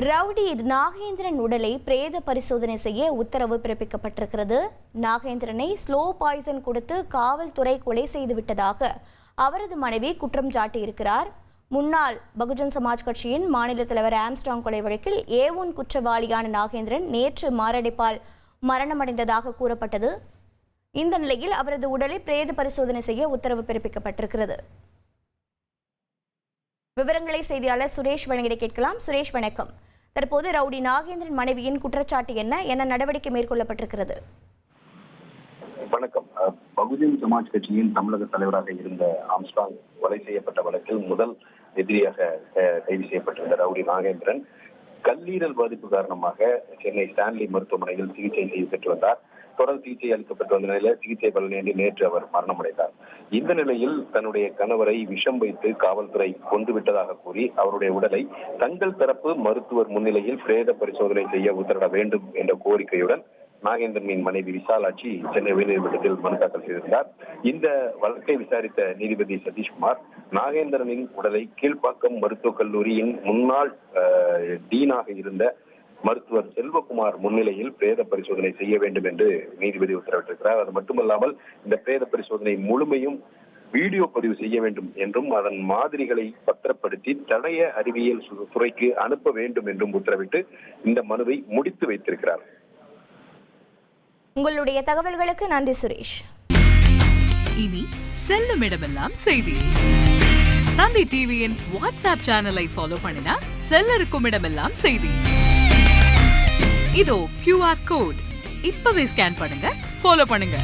Rowdy Nagendran உடலை பிரேத பரிசோதனை செய்ய உத்தரவு பிறப்பிக்கப்பட்டிருக்கிறது. நாகேந்திரனை ஸ்லோ பாய்சன் கொடுத்து காவல்துறை கொலை செய்துவிட்டதாக அவரது மனைவி குற்றம் சாட்டியிருக்கிறார். முன்னாள் பகுஜன் சமாஜ் கட்சியின் மாநில தலைவர் ஆம்ஸ்ட்ராங் கொலை வழக்கில் A1 குற்றவாளியான நாகேந்திரன் நேற்று மாரடைப்பால் மரணமடைந்ததாக கூறப்பட்டது. இந்த நிலையில் அவரது உடலை பிரேத பரிசோதனை செய்ய உத்தரவு பிறப்பிக்கப்பட்டிருக்கிறது. விவரங்களை செய்தியாளர் சுரேஷ் வழங்கிட கேட்கலாம். சுரேஷ், வணக்கம். தற்போது ரவுடி நாகேந்திரன் மனைவியின் குற்றச்சாட்டு என்ன நடவடிக்கை மேற்கொள்ளப்பட்டிருக்கிறது? வணக்கம். பகுஜன் சமாஜ் கட்சியின் தமிழக தலைவராக இருந்த ஆம்ஸ்ட்ராங் கொலை செய்யப்பட்ட வழக்கில் முதல் எதிரியாக கைது செய்யப்பட்டிருந்த ரவுடி நாகேந்திரன் கல்லீரல் பாதிப்பு காரணமாக சென்னை ஸ்டான்லி மருத்துவமனையில் சிகிச்சை செய்து பெற்று வந்தார். தொடர் சிகிச்சை அளிக்கப்பட்டு வந்த நிலையில் சிகிச்சை பலனின்றி நேற்று அவர் மரணமடைந்தார். இந்த நிலையில் தன்னுடைய கணவரை விஷம் வைத்து காவல்துறை கொண்டு விட்டதாக கூறி அவருடைய உடலை தங்கள் தரப்பு மருத்துவர் முன்னிலையில் பிரேத பரிசோதனை செய்ய உத்தரவிட வேண்டும் என்ற கோரிக்கையுடன் நாகேந்திரனின் மனைவி விசாலாட்சி சென்னை உயர்நீதிமன்றத்தில் மனு தாக்கல் செய்திருந்தார். இந்த வழக்கை விசாரித்த நீதிபதி சதீஷ்குமார் நாகேந்திரனின் உடலை கீழ்ப்பாக்கம் மருத்துவக் கல்லூரியின் முன்னாள் டீனாக இருந்த மருத்துவர் செல்வகுமார் முன்னிலையில் பிரேத பரிசோதனை செய்ய வேண்டும் என்று நீதிபதி உத்தரவிட்டிருக்கிறார். அது மட்டுமல்லாமல் இந்த பிரேத பரிசோதனை முழுமையும் வீடியோ பதிவு செய்ய வேண்டும் என்றும் அதன் மாதிரிகளை பத்திரப்படுத்தி தடய அறிவியல் துறைக்கு அனுப்ப வேண்டும் என்றும் உத்தரவிட்டு இந்த மனுவை முடித்து வைத்திருக்கிறார். உங்களுடைய தகவல்களுக்கு நன்றி சுரேஷ். இனி செல்லும் இடமெல்லாம் செய்தி. தந்தி டிவியின் வாட்ஸ்அப் சேனலை ஃபாலோ பண்ணினா செல்ல இருக்கும் இடமெல்லாம் செய்தி. இதோ QR கோட் இப்பவே ஸ்கேன் பண்ணுங்க, ஃபாலோ பண்ணுங்க.